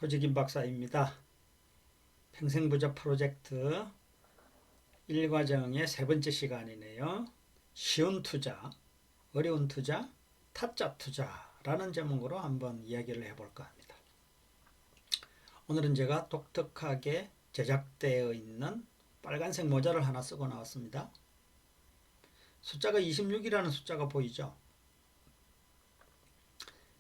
조직인 박사입니다. 평생부자 프로젝트 1과정의 세 번째 시간이네요. 쉬운 투자, 어려운 투자, 타짜 투자라는 제목으로 한번 이야기를 해볼까 합니다. 오늘은 제가 독특하게 제작되어 있는 빨간색 모자를 하나 쓰고 나왔습니다. 숫자가 26이라는 숫자가 보이죠?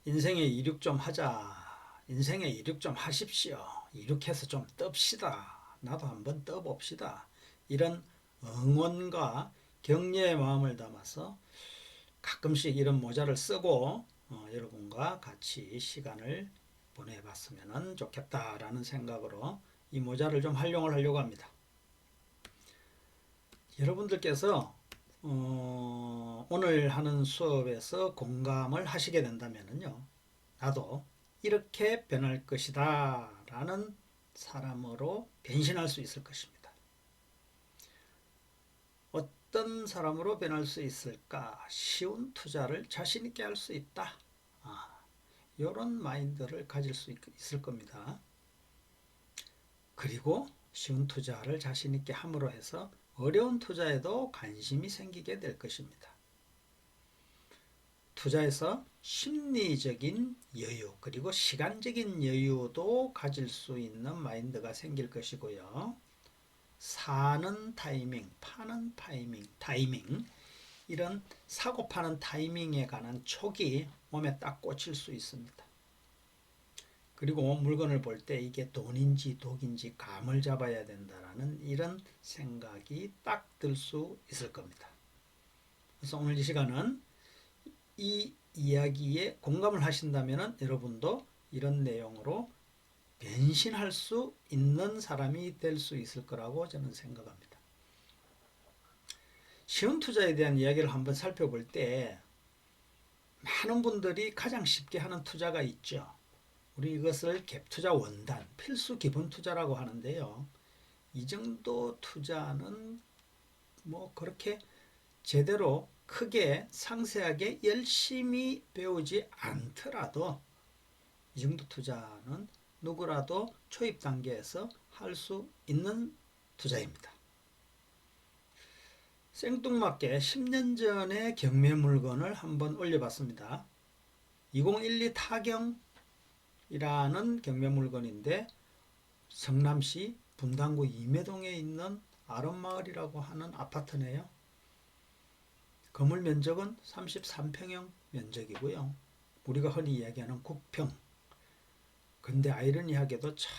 인생에 이륙 좀 하자. 인생에 이륙 좀 하십시오. 이륙해서 좀 떱시다. 나도 한번 떠봅시다. 이런 응원과 격려의 마음을 담아서 가끔씩 이런 모자를 쓰고 여러분과 같이 시간을 보내봤으면 좋겠다라는 생각으로 이 모자를 좀 활용을 하려고 합니다. 여러분들께서 오늘 하는 수업에서 공감을 하시게 된다면요, 나도 이렇게 변할 것이다 라는 사람으로 변신할 수 있을 것입니다. 어떤 사람으로 변할 수 있을까? 쉬운 투자를 자신 있게 할 수 있다. 이런 마인드를 가질 수 있을 겁니다. 그리고 쉬운 투자를 자신 있게 함으로 해서 어려운 투자에도 관심이 생기게 될 것입니다. 투자에서 심리적인 여유 그리고 시간적인 여유도 가질 수 있는 마인드가 생길 것이고요. 사는 타이밍, 파는 타이밍 이런 사고 파는 타이밍에 관한 촉이 몸에 딱 꽂힐 수 있습니다. 그리고 물건을 볼 때 이게 돈인지 독인지 감을 잡아야 된다라는 이런 생각이 딱 들 수 있을 겁니다. 그래서 오늘 이 시간은 이 이야기에 공감을 하신다면 여러분도 이런 내용으로 변신할 수 있는 사람이 될 수 있을 거라고 저는 생각합니다. 쉬운 투자에 대한 이야기를 한번 살펴볼 때 많은 분들이 가장 쉽게 하는 투자가 있죠. 우리 이것을 갭투자 원단, 필수 기본 투자라고 하는데요. 이 정도 투자는 뭐 그렇게 제대로 크게 상세하게 열심히 배우지 않더라도 이 정도 투자는 누구라도 초입 단계에서 할 수 있는 투자입니다. 생뚱맞게 10년 전의 경매 물건을 한번 올려봤습니다. 2012 타경이라는 경매 물건인데 성남시 분당구 임해동에 있는 아름마을이라고 하는 아파트네요. 건물 면적은 33평형 면적이고요. 우리가 흔히 이야기하는 국평. 근데 아이러니하게도 참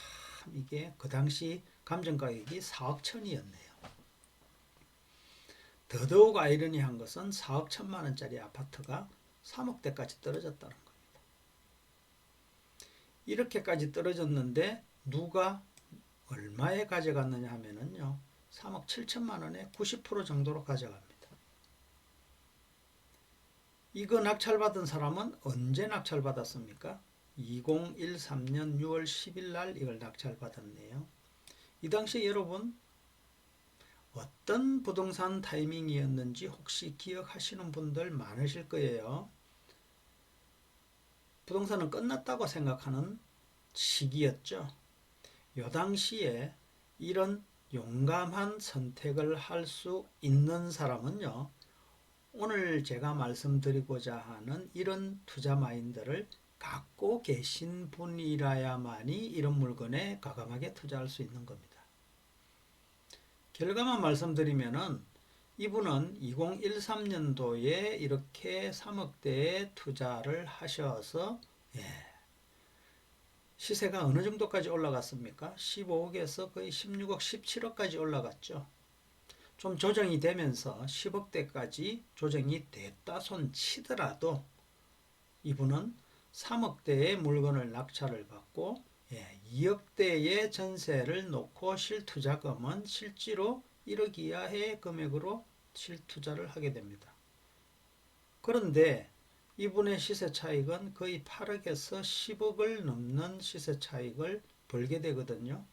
이게 그 당시 감정가격이 4억 천이었네요. 더더욱 아이러니한 것은 4억 1천만 원짜리 아파트가 3억대까지 떨어졌다는 겁니다. 이렇게까지 떨어졌는데 누가 얼마에 가져갔느냐 하면은요, 3억 7천만 원에 90% 정도로 가져갑니다. 이거 낙찰받은 사람은 언제 낙찰받았습니까? 2013년 6월 10일 날 이걸 낙찰받았네요. 이 당시 여러분 어떤 부동산 타이밍이었는지 혹시 기억하시는 분들 많으실 거예요. 부동산은 끝났다고 생각하는 시기였죠. 이 당시에 이런 용감한 선택을 할 수 있는 사람은요, 오늘 제가 말씀드리고자 하는 이런 투자 마인드를 갖고 계신 분이라야만이 이런 물건에 과감하게 투자할 수 있는 겁니다. 결과만 말씀드리면은 이분은 2013년도에 이렇게 3억대에 투자를 하셔서 시세가 어느 정도까지 올라갔습니까? 15억에서 거의 16억, 17억까지 올라갔죠. 좀 조정이 되면서 10억대까지 조정이 됐다 손 치더라도 이분은 3억대의 물건을 낙찰을 받고 2억대의 전세를 놓고 실투자금은 실제로 1억 이하의 금액으로 실투자를 하게 됩니다. 그런데 이분의 시세 차익은 거의 8억에서 10억을 넘는 시세 차익을 벌게 되거든요.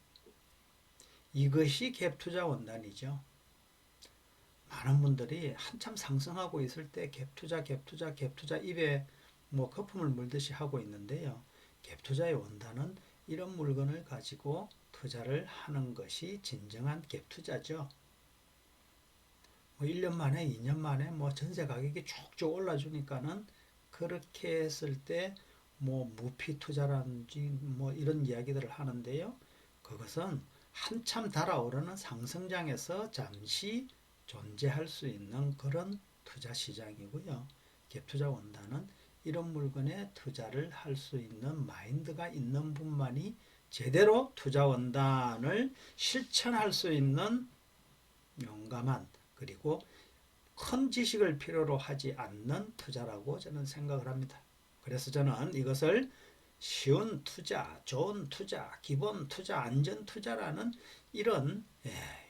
이것이 갭투자 원단이죠. 많은 분들이 한참 상승하고 있을 때 갭투자 입에 뭐 거품을 물듯이 하고 있는데요. 갭투자의 원단은 이런 물건을 가지고 투자를 하는 것이 진정한 갭 투자죠. 뭐 1년 만에 2년 만에 뭐 전세 가격이 쭉쭉 올라주니까는 그렇게 했을 때 뭐 무피 투자라든지 뭐 이런 이야기들을 하는데요. 그것은 한참 달아오르는 상승장에서 잠시 존재할 수 있는 그런 투자 시장이고요. 갭투자 원단은 이런 물건에 투자를 할 수 있는 마인드가 있는 분만이 제대로 투자 원단을 실천할 수 있는 용감한, 그리고 큰 지식을 필요로 하지 않는 투자라고 저는 생각을 합니다. 그래서 저는 이것을 쉬운 투자, 좋은 투자, 기본 투자, 안전 투자라는 이런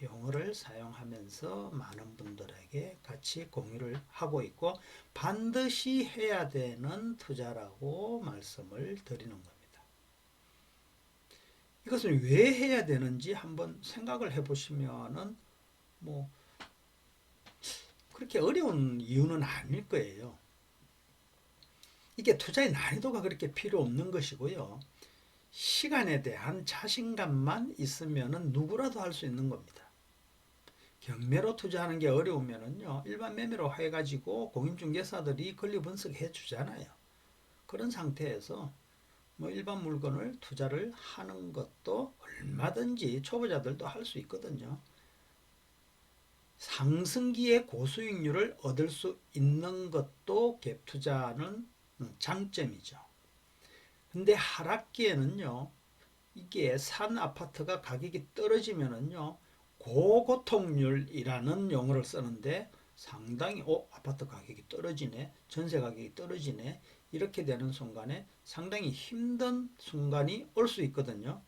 용어를 사용하면서 많은 분들에게 같이 공유를 하고 있고, 반드시 해야 되는 투자라고 말씀을 드리는 겁니다. 이것을 왜 해야 되는지 한번 생각을 해보시면은 뭐 그렇게 어려운 이유는 아닐 거예요. 이게 투자의 난이도가 그렇게 필요 없는 것이고요. 시간에 대한 자신감만 있으면 누구라도 할 수 있는 겁니다. 경매로 투자하는 게 어려우면요, 일반 매매로 해가지고 공인중개사들이 권리 분석해 주잖아요. 그런 상태에서 뭐 일반 물건을 투자를 하는 것도 얼마든지 초보자들도 할 수 있거든요. 상승기에 고수익률을 얻을 수 있는 것도 갭 투자는 장점이죠. 근데 하락기에는요, 이게 산 아파트가 가격이 떨어지면은요, 고고통률이라는 용어를 쓰는데 상당히 아파트 가격이 떨어지네, 전세 가격이 떨어지네, 이렇게 되는 순간에 상당히 힘든 순간이 올 수 있거든요.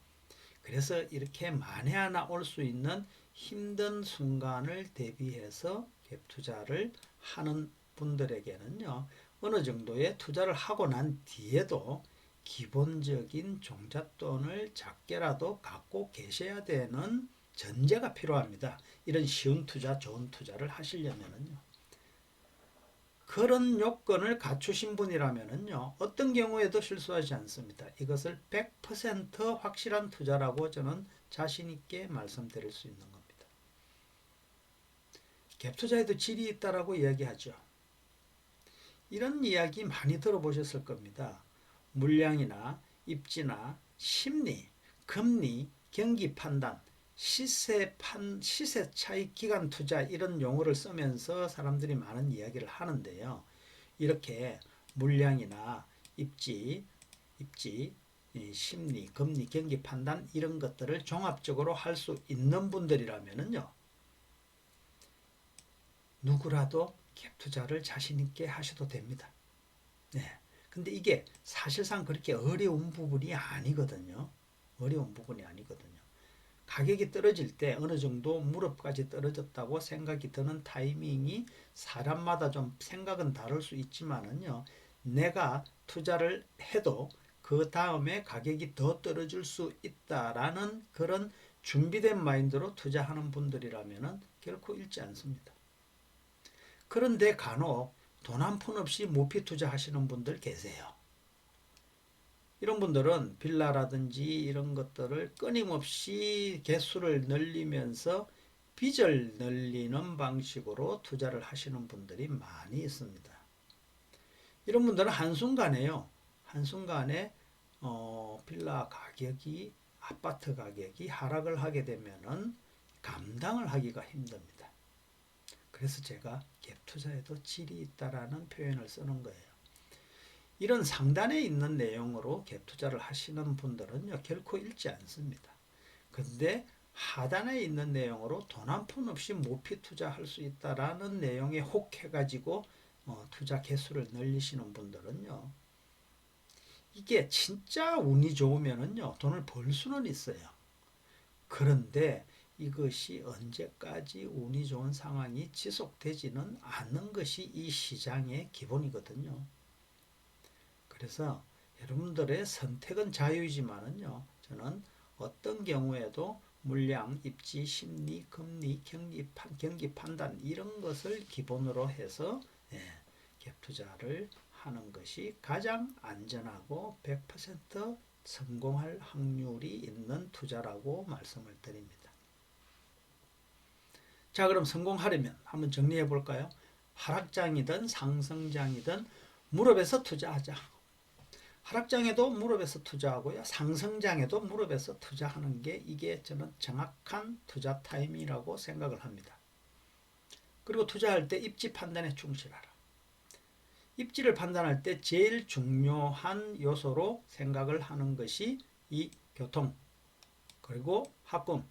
그래서 이렇게 만에 하나 올 수 있는 힘든 순간을 대비해서 갭 투자를 하는 분들에게는요, 어느 정도의 투자를 하고 난 뒤에도 기본적인 종잣돈을 작게라도 갖고 계셔야 되는 전제가 필요합니다. 이런 쉬운 투자, 좋은 투자를 하시려면요. 그런 요건을 갖추신 분이라면요, 어떤 경우에도 실수하지 않습니다. 이것을 100% 확실한 투자라고 저는 자신 있게 말씀드릴 수 있는 겁니다. 갭 투자에도 질이 있다라고 이야기하죠. 이런 이야기 많이 들어보셨을 겁니다. 물량이나 입지나 심리, 금리, 경기 판단, 시세 차익 기간 투자, 이런 용어를 쓰면서 사람들이 많은 이야기를 하는데요. 이렇게 물량이나 입지, 심리, 금리, 경기 판단, 이런 것들을 종합적으로 할 수 있는 분들이라면요, 누구라도 갭 투자를 자신 있게 하셔도 됩니다. 네. 근데 이게 사실상 그렇게 어려운 부분이 아니거든요. 어려운 부분이 아니거든요. 가격이 떨어질 때 어느 정도 무릎까지 떨어졌다고 생각이 드는 타이밍이 사람마다 좀 생각은 다를 수 있지만은요, 내가 투자를 해도 그 다음에 가격이 더 떨어질 수 있다라는 그런 준비된 마인드로 투자하는 분들이라면은 결코 잃지 않습니다. 그런데 간혹 돈 한 푼 없이 모피 투자하시는 분들 계세요. 이런 분들은 빌라라든지 이런 것들을 끊임없이 개수를 늘리면서 빚을 늘리는 방식으로 투자를 하시는 분들이 많이 있습니다. 이런 분들은 한순간에요. 한순간에 빌라 가격이, 아파트 가격이 하락을 하게 되면은 감당을 하기가 힘듭니다. 그래서 제가 갭 투자에도 질이 있다라는 표현을 쓰는 거예요. 이런 상단에 있는 내용으로 갭 투자를 하시는 분들은요, 결코 잃지 않습니다. 근데 하단에 있는 내용으로 돈 한 푼 없이 모피 투자할 수 있다라는 내용에 혹해가지고 투자 개수를 늘리시는 분들은요, 이게 진짜 운이 좋으면은요, 돈을 벌 수는 있어요. 그런데 이것이 언제까지 운이 좋은 상황이 지속되지는 않는 것이 이 시장의 기본이거든요. 그래서 여러분들의 선택은 자유이지만은요, 저는 어떤 경우에도 물량, 입지, 심리, 금리, 경기 판단, 이런 것을 기본으로 해서 갭 투자를 하는 것이 가장 안전하고 100% 성공할 확률이 있는 투자라고 말씀을 드립니다. 자, 그럼 성공하려면 한번 정리해 볼까요? 하락장이든 상승장이든 무릎에서 투자하자. 하락장에도 무릎에서 투자하고요. 상승장에도 무릎에서 투자하는 게 이게 저는 정확한 투자 타임이라고 생각을 합니다. 그리고 투자할 때 입지 판단에 충실하라. 입지를 판단할 때 제일 중요한 요소로 생각을 하는 것이 이 교통, 그리고 합금,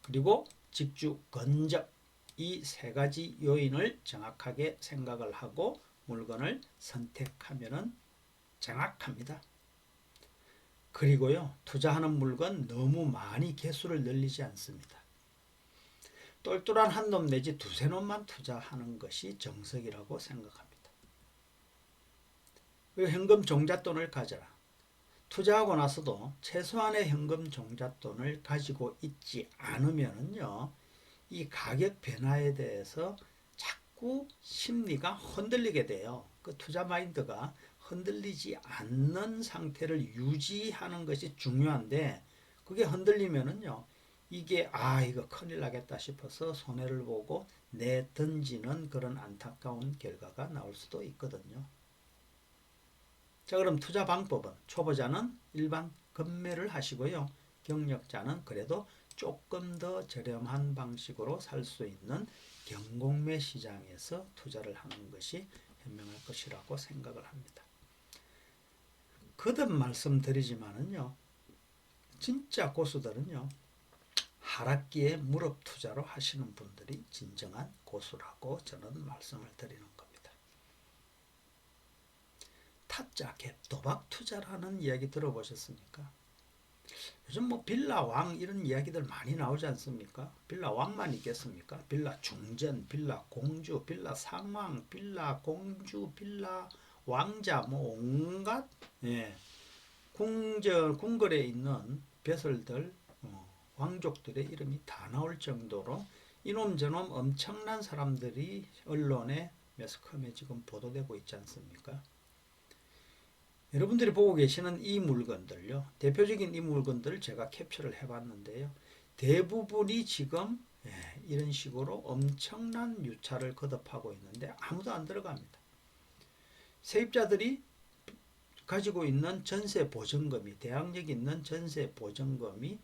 그리고 직주, 건적, 이 세 가지 요인을 정확하게 생각을 하고 물건을 선택하면 정확합니다. 그리고요, 투자하는 물건 너무 많이 개수를 늘리지 않습니다. 똘똘한 한 놈 내지 두세 놈만 투자하는 것이 정석이라고 생각합니다. 그리고 현금 종잣돈을 가져라. 투자하고 나서도 최소한의 현금 종잣돈을 가지고 있지 않으면요, 이 가격 변화에 대해서 자꾸 심리가 흔들리게 돼요. 그 투자 마인드가 흔들리지 않는 상태를 유지하는 것이 중요한데, 그게 흔들리면은요, 이게 이거 큰일 나겠다 싶어서 손해를 보고 내던지는 그런 안타까운 결과가 나올 수도 있거든요. 자, 그럼 투자 방법은 초보자는 일반 급매를 하시고요. 경력자는 그래도 조금 더 저렴한 방식으로 살 수 있는 경공매 시장에서 투자를 하는 것이 현명할 것이라고 생각을 합니다. 거듭 말씀드리지만은요, 진짜 고수들은요, 하락기에 무릎 투자로 하시는 분들이 진정한 고수라고 저는 말씀을 드리는 겁니다. 타짜, 갭, 도박 투자라는 이야기 들어보셨습니까? 요즘 뭐 빌라 왕 이런 이야기들 많이 나오지 않습니까? 빌라 왕만 있겠습니까? 빌라 중전, 빌라 공주, 빌라 상왕, 빌라 공주, 빌라 왕자, 뭐 온갖 궁궐에 있는 배설들, 왕족들의 이름이 다 나올 정도로 이놈 저놈 엄청난 사람들이 언론에 매스컴에 지금 보도되고 있지 않습니까? 여러분들이 보고 계시는 이 물건들요, 대표적인 이 물건들을 제가 캡처를 해봤는데요, 대부분이 지금 이런 식으로 엄청난 유차를 거듭하고 있는데 아무도 안 들어갑니다. 세입자들이 가지고 있는 전세 보증금이, 대항력이 있는 전세 보증금이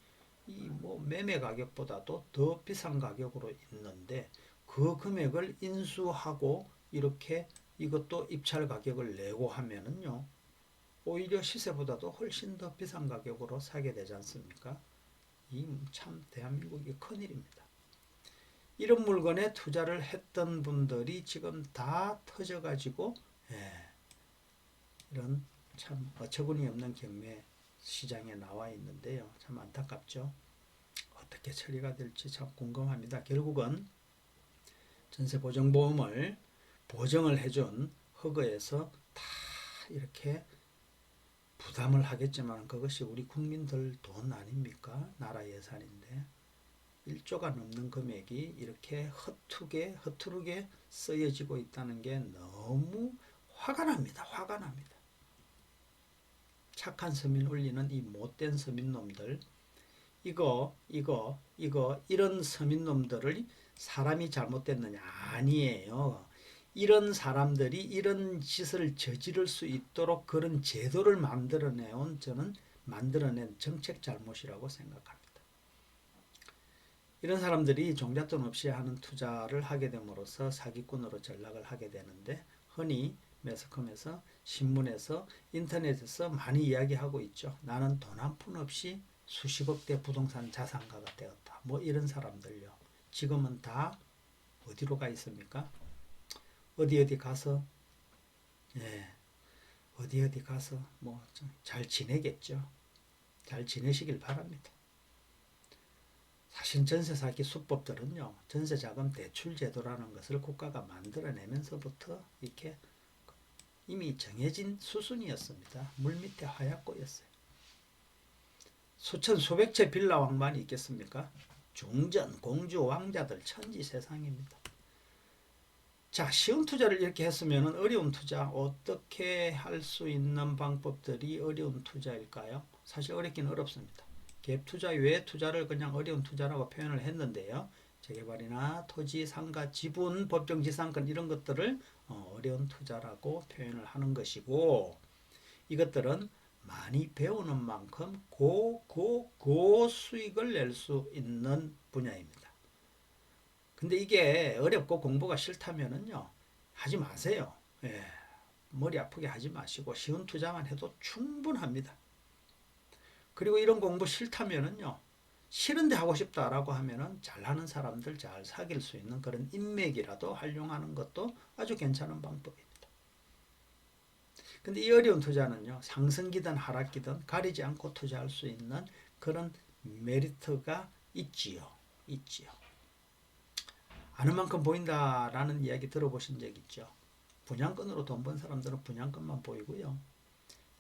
이 뭐 매매 가격보다도 더 비싼 가격으로 있는데, 그 금액을 인수하고 이렇게 이것도 입찰 가격을 내고 하면은요, 오히려 시세보다도 훨씬 더 비싼 가격으로 사게 되지 않습니까? 이 참 대한민국이 큰일입니다. 이런 물건에 투자를 했던 분들이 지금 다 터져가지고 이런 참 어처구니 없는 경매 시장에 나와 있는데요. 참 안타깝죠. 어떻게 처리가 될지 참 궁금합니다. 결국은 전세보증보험을 보증을 해준 허그에서 다 이렇게 부담을 하겠지만 그것이 우리 국민들 돈 아닙니까? 나라 예산인데 1조가 넘는 금액이 이렇게 허투르게 쓰여지고 있다는 게 너무 화가 납니다. 화가 납니다. 착한 서민 울리는 이 못된 서민놈들, 이런 서민놈들을 사람이 잘못됐느냐? 아니에요. 이런 사람들이 이런 짓을 저지를 수 있도록 그런 제도를 만들어낸 정책 잘못이라고 생각합니다. 이런 사람들이 종잣돈 없이 하는 투자를 하게 됨으로써 사기꾼으로 전락을 하게 되는데, 흔히 매스컴에서, 신문에서, 인터넷에서 많이 이야기하고 있죠. 나는 돈 한 푼 없이 수십억대 부동산 자산가가 되었다. 뭐 이런 사람들요. 지금은 다 어디로 가 있습니까? 어디 가서 어디 가서 뭐 잘 지내겠죠. 잘 지내시길 바랍니다. 사실 전세 사기 수법들은요, 전세자금 대출 제도라는 것을 국가가 만들어내면서부터 이렇게 이미 정해진 수순이었습니다. 물밑에 하얗고였어요. 수천 수백 채 빌라 왕만이 있겠습니까? 중전, 공주, 왕자들 천지세상입니다. 자, 쉬운 투자를 이렇게 했으면 어려운 투자, 어떻게 할 수 있는 방법들이 어려운 투자일까요? 사실 어렵기는 어렵습니다. 갭 투자 외의 투자를 그냥 어려운 투자라고 표현을 했는데요. 재개발이나 토지, 상가, 지분, 법정지상권 이런 것들을 어려운 투자라고 표현을 하는 것이고, 이것들은 많이 배우는 만큼 고 수익을 낼 수 있는 분야입니다. 근데 이게 어렵고 공부가 싫다면은요, 하지 마세요. 예, 머리 아프게 하지 마시고 쉬운 투자만 해도 충분합니다. 그리고 이런 공부 싫다면은요, 싫은데 하고 싶다라고 하면은 잘하는 사람들 잘 사귈 수 있는 그런 인맥이라도 활용하는 것도 아주 괜찮은 방법입니다. 근데 이 어려운 투자는요, 상승기든 하락기든 가리지 않고 투자할 수 있는 그런 메리트가 있지요. 아는 만큼 보인다라는 이야기 들어보신 적 있죠? 분양권으로 돈 번 사람들은 분양권만 보이고요.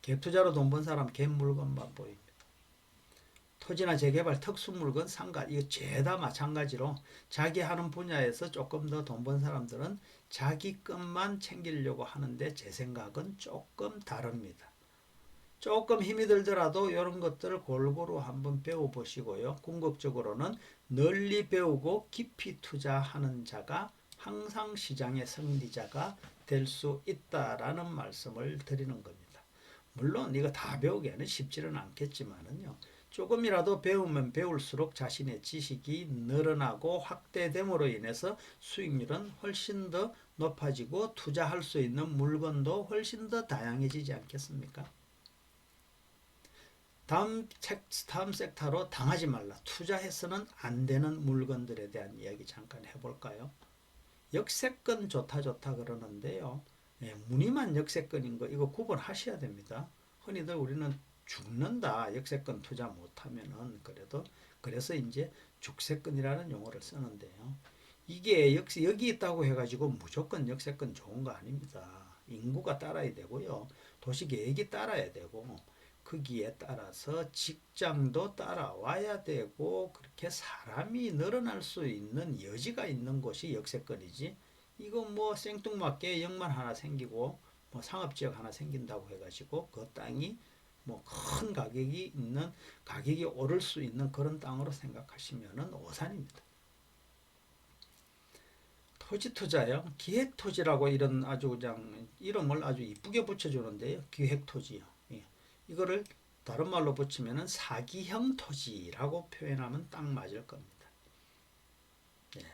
갭 투자로 돈 번 사람 갭 물건만 보입니다. 토지나 재개발, 특수물건, 상가 이거 죄다 마찬가지로 자기 하는 분야에서 조금 더 돈 번 사람들은 자기 것만 챙기려고 하는데 제 생각은 조금 다릅니다. 조금 힘이 들더라도 이런 것들을 골고루 한번 배워보시고요. 궁극적으로는 널리 배우고 깊이 투자하는 자가 항상 시장의 승리자가 될 수 있다라는 말씀을 드리는 겁니다. 물론 이거 다 배우기에는 쉽지는 않겠지만은요. 조금이라도 배우면 배울수록 자신의 지식이 늘어나고 확대됨으로 인해서 수익률은 훨씬 더 높아지고 투자할 수 있는 물건도 훨씬 더 다양해지지 않겠습니까? 다음 섹터로 당하지 말라. 투자해서는 안 되는 물건들에 대한 이야기 잠깐 해볼까요? 역세권 좋다 그러는데요. 예, 무늬만 역세권인 거 이거 구분하셔야 됩니다. 흔히들 우리는 죽는다. 역세권 투자 못하면은 그래서 이제 죽세권이라는 용어를 쓰는데요. 이게 역시 여기 있다고 해가지고 무조건 역세권 좋은 거 아닙니다. 인구가 따라야 되고요. 도시 계획이 따라야 되고 거기에 따라서 직장도 따라와야 되고 그렇게 사람이 늘어날 수 있는 여지가 있는 곳이 역세권이지. 이거 뭐 생뚱맞게 역만 하나 생기고 뭐 상업지역 하나 생긴다고 해가지고 그 땅이 뭐 큰 가격이 오를 수 있는 그런 땅으로 생각하시면은 오산입니다. 토지 투자요. 기획 토지라고 이런 아주 그냥 이름을 아주 이쁘게 붙여주는데요. 기획 토지요. 예. 이거를 다른 말로 붙이면은 사기형 토지라고 표현하면 딱 맞을 겁니다. 예.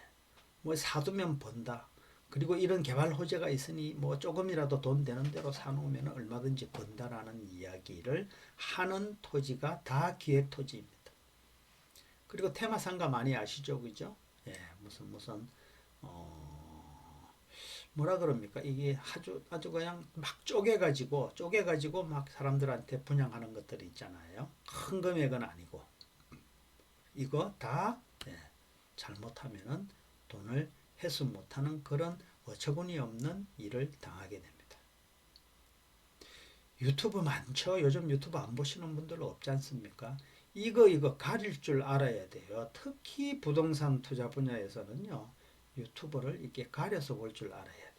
뭐 사두면 번다. 그리고 이런 개발 호재가 있으니 뭐 조금이라도 돈 되는 대로 사놓으면 얼마든지 번다라는 이야기를 하는 토지가 다 기획 토지입니다. 그리고 테마상가 많이 아시죠, 그죠? 예, 무슨 뭐라 그럽니까? 이게 아주 그냥 막 쪼개가지고 막 사람들한테 분양하는 것들이 있잖아요. 큰 금액은 아니고 이거 다 예, 잘못하면은 돈을 회수 못하는 그런 어처구니 없는 일을 당하게 됩니다. 유튜브 많죠? 요즘 유튜브 안 보시는 분들 없지 않습니까? 이거 가릴 줄 알아야 돼요. 특히 부동산 투자 분야에서는요. 유튜브를 이렇게 가려서 볼 줄 알아야 돼요.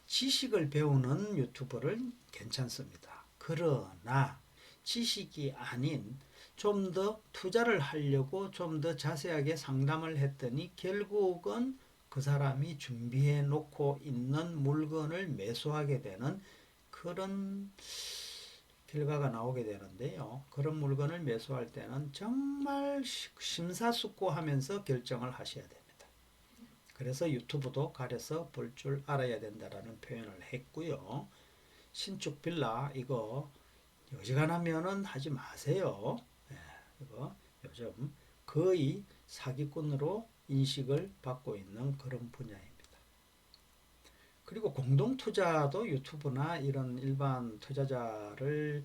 지식을 배우는 유튜브를 괜찮습니다. 그러나 지식이 아닌 좀 더 투자를 하려고 좀 더 자세하게 상담을 했더니 결국은 그 사람이 준비해 놓고 있는 물건을 매수하게 되는 그런 결과가 나오게 되는데요. 그런 물건을 매수할 때는 정말 심사숙고하면서 결정을 하셔야 됩니다. 그래서 유튜브도 가려서 볼 줄 알아야 된다라는 표현을 했고요. 신축 빌라 이거 여지간하면은 하지 마세요. 예, 이거 요즘 거의 사기꾼으로 인식을 받고 있는 그런 분야입니다. 그리고 공동투자도 유튜브나 이런 일반 투자자를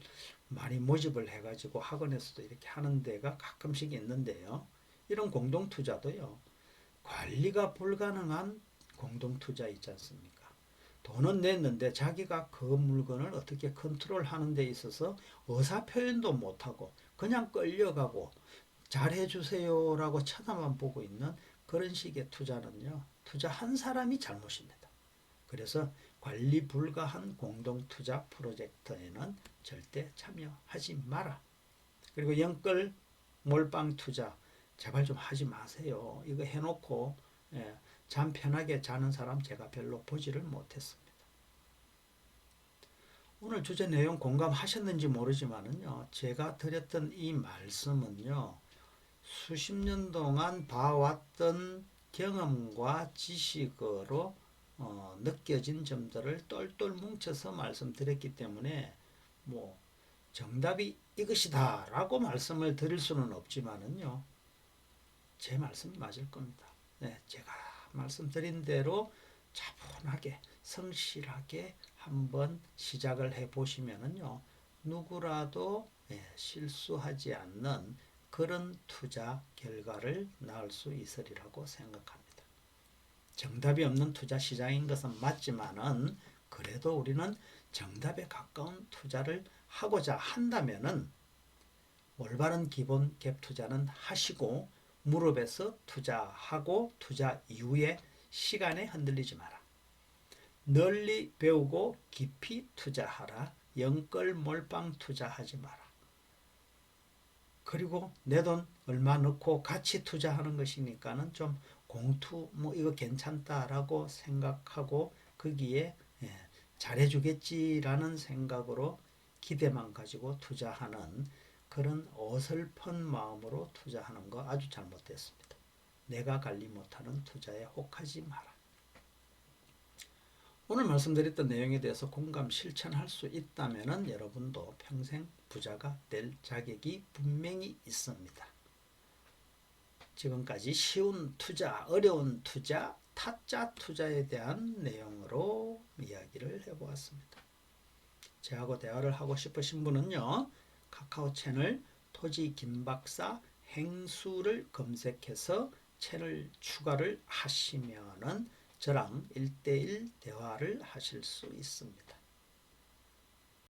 많이 모집을 해가지고 학원에서도 이렇게 하는 데가 가끔씩 있는데요. 이런 공동투자도요. 관리가 불가능한 공동투자 있지 않습니까? 돈은 냈는데 자기가 그 물건을 어떻게 컨트롤하는 데 있어서 의사표현도 못하고 그냥 끌려가고 잘해주세요라고 쳐다만 보고 있는 그런 식의 투자는요. 투자한 사람이 잘못입니다. 그래서 관리 불가한 공동투자 프로젝트에는 절대 참여하지 마라. 그리고 영끌 몰빵 투자 제발 좀 하지 마세요. 이거 해놓고 예, 잠 편하게 자는 사람 제가 별로 보지를 못했습니다. 오늘 주제 내용 공감하셨는지 모르지만은요, 제가 드렸던 이 말씀은요, 수십 년 동안 봐왔던 경험과 지식으로 느껴진 점들을 똘똘 뭉쳐서 말씀드렸기 때문에 뭐 정답이 이것이다 라고 말씀을 드릴 수는 없지만은요, 제 말씀이 맞을 겁니다. 네, 제가 말씀드린 대로 차분하게 성실하게 한번 시작을 해 보시면은요, 누구라도 실수하지 않는 그런 투자 결과를 낳을 수 있으리라고 생각합니다. 정답이 없는 투자 시장인 것은 맞지만은 그래도 우리는 정답에 가까운 투자를 하고자 한다면은 올바른 기본 갭 투자는 하시고 무릎에서 투자하고 투자 이후에 시간에 흔들리지 마라. 널리 배우고 깊이 투자하라. 영끌 몰빵 투자하지 마라. 그리고 내 돈 얼마 넣고 같이 투자하는 것이니까는 좀 공투 뭐 이거 괜찮다라고 생각하고 거기에 잘해주겠지라는 생각으로 기대만 가지고 투자하는 그런 어설픈 마음으로 투자하는 거 아주 잘못됐습니다. 내가 관리 못하는 투자에 혹하지 마라. 오늘 말씀드렸던 내용에 대해서 공감 실천할 수 있다면 여러분도 평생 부자가 될 자격이 분명히 있습니다. 지금까지 쉬운 투자, 어려운 투자, 타짜 투자에 대한 내용으로 이야기를 해보았습니다. 저하고 대화를 하고 싶으신 분은요, 카카오 채널 토지 김박사 행수를 검색해서 채널 추가를 하시면은 저랑 1대1 대화를 하실 수 있습니다.